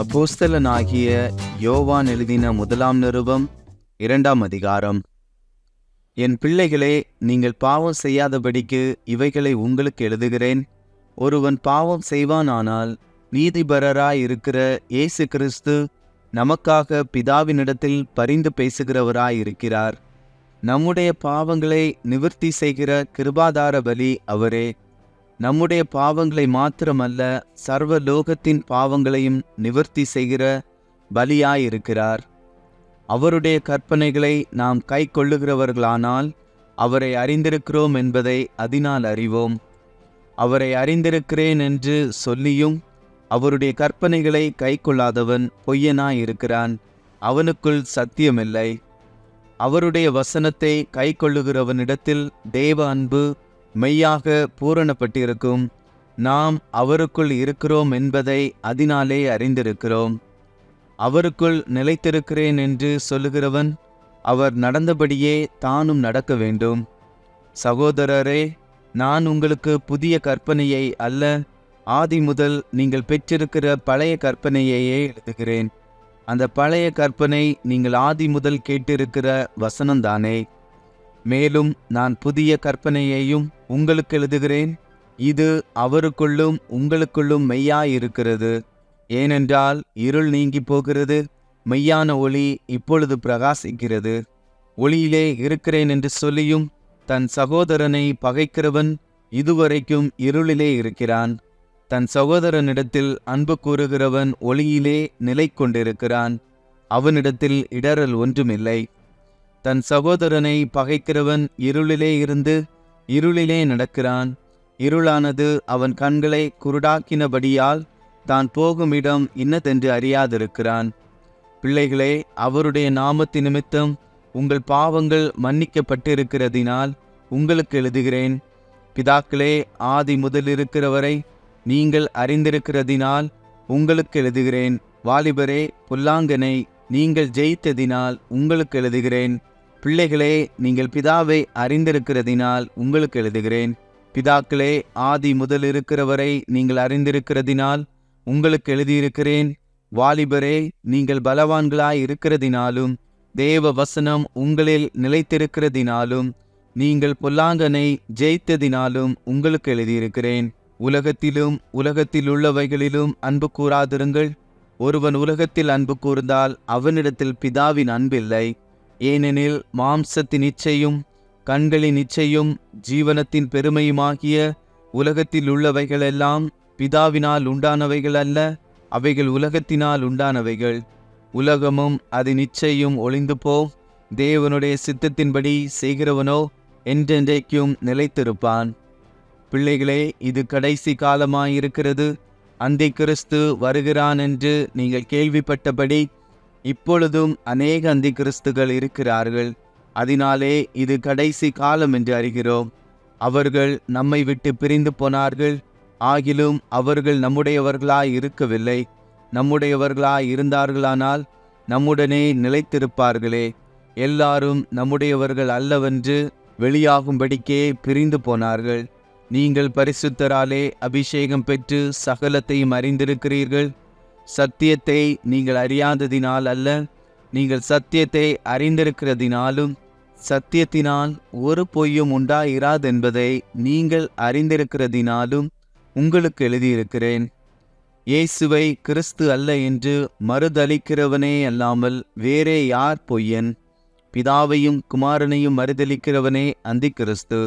அப்போஸ்தலனாகிய யோவான் எழுதின முதலாம் நிருபம் 2ஆம் அதிகாரம். என் பிள்ளைகளே, நீங்கள் பாவம் செய்யாதபடிக்கு இவைகளை உங்களுக்கு எழுதுகிறேன். ஒருவன் பாவம் செய்வானானால் நீதிபரராயிருக்கிற இயேசு கிறிஸ்து நமக்காக பிதாவினிடத்தில் பரிந்து பேசுகிறவராயிருக்கிறார். நம்முடைய பாவங்களை நிவிர்த்தி செய்கிற கிருபாதார பலி அவரே. நம்முடைய பாவங்களை மாத்திரமல்ல, சர்வ லோகத்தின் பாவங்களையும் நிவர்த்தி செய்கிற பலியாயிருக்கிறார். அவருடைய கற்பனைகளை நாம் கை கொள்ளுகிறவர்களானால் அவரை அறிந்திருக்கிறோம் என்பதை அதனால் அறிவோம். அவரை அறிந்திருக்கிறேன் என்று சொல்லியும் அவருடைய கற்பனைகளை கை கொள்ளாதவன் பொய்யனாயிருக்கிறான், அவனுக்குள் சத்தியமில்லை. அவருடைய வசனத்தை கை கொள்ளுகிறவனிடத்தில் தேவ அன்பு மெய்யாக பூரணப்பட்டிருக்கும். நாம் அவருக்குள் இருக்கிறோம் என்பதை அதனாலே அறிந்திருக்கிறோம். அவருக்குள் நிலைத்திருக்கிறேன் என்று சொல்லுகிறவன் அவர் நடந்தபடியே தானும் நடக்க வேண்டும். சகோதரரே, நான் உங்களுக்கு புதிய கற்பனையை அல்ல, ஆதி முதல் நீங்கள் பெற்றிருக்கிற பழைய கற்பனையையே எழுதுகிறேன். அந்த பழைய கற்பனை நீங்கள் ஆதி முதல் கேட்டிருக்கிற வசனம்தானே. மேலும் நான் புதிய கற்பனையையும் உங்களுக்கு எழுதுகிறேன். இது அவருக்குள்ளும் உங்களுக்குள்ளும் மெய்யாயிருக்கிறது. ஏனென்றால் இருள் நீங்கி போகிறது, மெய்யான ஒளி இப்பொழுது பிரகாசிக்கிறது. ஒளியிலே இருக்கிறேன் என்று சொல்லியும் தன் சகோதரனை பகைக்கிறவன் இதுவரைக்கும் இருளிலே இருக்கிறான். தன் சகோதரனிடத்தில் அன்பு கூறுகிறவன் ஒளியிலே நிலை கொண்டிருக்கிறான், அவனிடத்தில் இடறல் ஒன்றுமில்லை. தன் சகோதரனை பகைக்கிறவன் இருளிலே இருந்து இருளிலே நடக்கிறான். இருளானது அவன் கண்களை குருடாக்கினபடியால் தான் போகும் இடம் இன்னதென்று அறியாதிருக்கிறான். பிள்ளைகளே, அவருடைய நாமத்து நிமித்தம் உங்கள் பாவங்கள் மன்னிக்கப்பட்டிருக்கிறதினால் உங்களுக்கு எழுதுகிறேன். பிதாக்களே, ஆதி முதலிருக்கிறவரை நீங்கள் அறிந்திருக்கிறதினால் உங்களுக்கு எழுதுகிறேன். வாலிபரே, பொல்லாங்கனை நீங்கள் ஜெயித்ததினால் உங்களுக்கு எழுதுகிறேன். பிள்ளைகளே, நீங்கள் பிதாவை அறிந்திருக்கிறதினால் உங்களுக்கு எழுதுகிறேன். பிதாக்களே, ஆதி முதல் இருக்கிறவரை நீங்கள் அறிந்திருக்கிறதினால் உங்களுக்கு எழுதியிருக்கிறேன். வாலிபரே, நீங்கள் பலவான்களாய் இருக்கிறதினாலும் தேவ வசனம் உங்களில் நிலைத்திருக்கிறதினாலும் நீங்கள் பொல்லாங்கனை ஜெயித்ததினாலும் உங்களுக்கு எழுதியிருக்கிறேன். உலகத்திலும் உலகத்தில் உள்ளவைகளிலும் அன்பு கூறாதிருங்கள். ஒருவன் உலகத்தில் அன்பு கூர்ந்தால் அவனிடத்தில் பிதாவின் அன்பில்லை. ஏனெனில் மாம்சத்தின் இச்சையும் கண்களின் இச்சையும் ஜீவனத்தின் பெருமையுமாகிய உலகத்தில் உள்ளவைகளெல்லாம் பிதாவினால் உண்டானவைகள் அல்ல, அவைகள் உலகத்தினால் உண்டானவைகள். உலகமும் அதன் இச்சையும் ஒளிந்து போ, தேவனுடைய சித்தத்தின்படி செய்கிறவனோ என்றென்றைக்கும் நிலைத்திருப்பான். பிள்ளைகளே, இது கடைசி காலமாயிருக்கிறது. அந்தி கிறிஸ்து வருகிறான் என்று நீங்கள் கேள்விப்பட்டபடி இப்பொழுதும் அநேக அந்தி கிறிஸ்துகள் இருக்கிறார்கள். அதனாலே இது கடைசி காலம் என்று அறிகிறோம். அவர்கள் நம்மை விட்டு பிரிந்து போனார்கள், ஆகிலும் அவர்கள் நம்முடையவர்களாய் இருக்கவில்லை. நம்முடையவர்களாய் இருந்தார்களானால் நம்முடனே நிலைத்திருப்பார்களே. எல்லாரும் நம்முடையவர்கள் அல்லவென்று வெளியாகும்படிக்கே பிரிந்து போனார்கள். நீங்கள் பரிசுத்தராலே அபிஷேகம் பெற்று சகலத்தையும் அறிந்திருக்கிறீர்கள். சத்தியத்தை நீங்கள் அறியாததினால் அல்ல, நீங்கள் சத்தியத்தை அறிந்திருக்கிறதினாலும் சத்தியத்தினால் ஒரு பொய்யும் உண்டாயிராதென்பதை நீங்கள் அறிந்திருக்கிறதினாலும் உங்களுக்கு எழுதியிருக்கிறேன். இயேசுவை கிறிஸ்து அல்ல என்று மறுதலிக்கிறவனே அல்லாமல் வேறே யார் பொய்யன்? பிதாவையும் குமாரனையும் மறுதலிக்கிறவனே அந்தி கிறிஸ்து.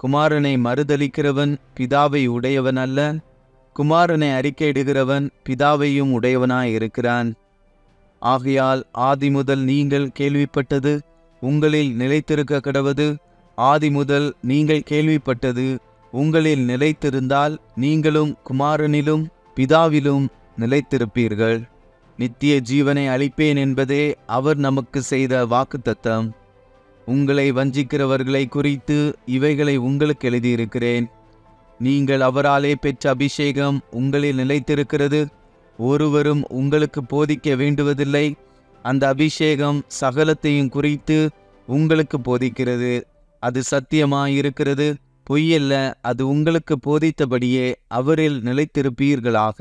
குமாரனை மறுதலிக்கிறவன் பிதாவை உடையவன் அல்ல, குமாரனை அறிக்கையிடுகிறவன் பிதாவையும் உடையவனாயிருக்கிறான். ஆகையால் ஆதி முதல் நீங்கள் கேள்விப்பட்டது உங்களில் நிலைத்திருக்க கடவது. ஆதி முதல் நீங்கள் கேள்விப்பட்டது உங்களில் நிலைத்திருந்தால் நீங்களும் குமாரனிலும் பிதாவிலும் நிலைத்திருப்பீர்கள். நித்திய ஜீவனை அளிப்பேன் என்பதே அவர் நமக்கு செய்த வாக்குத்தத்தம். உங்களை வஞ்சிக்கிறவர்களை குறித்து இவைகளை உங்களுக்கு எழுதியிருக்கிறேன். நீங்கள் அவராலே பெற்ற அபிஷேகம் உங்களில் நிலைத்திருக்கிறது. ஒருவரும் உங்களுக்கு போதிக்க வேண்டுவதில்லை. அந்த அபிஷேகம் சகலத்தையும் குறித்து உங்களுக்கு போதிக்கிறது. அது சத்தியமாயிருக்கிறது, பொய்யல்ல. அது உங்களுக்கு போதித்தபடியே அவரில் நிலைத்திருப்பீர்களாக.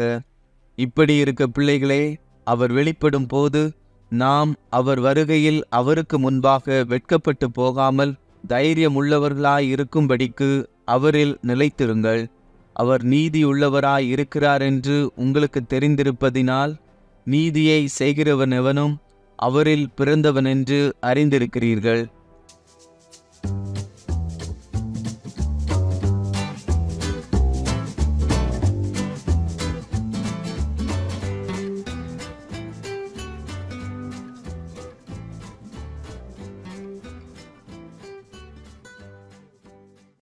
இப்படி இருக்க பிள்ளைகளே, அவர் வெளிப்படும் போது நாம் அவர் வருகையில் அவருக்கு முன்பாக வெட்கப்பட்டு போகாமல் தைரியமுள்ளவர்களாய் இருக்கும்படிக்கு அவரில் நிலைத்திருங்கள். அவர் நீதியுள்ளவராய் இருக்கிறார் என்று உங்களுக்கு தெரிந்திருப்பதினால் நீதியை செய்கிறவன் எவனும் அவரில் பிறந்தவன் என்று அறிந்திருக்கிறீர்கள்.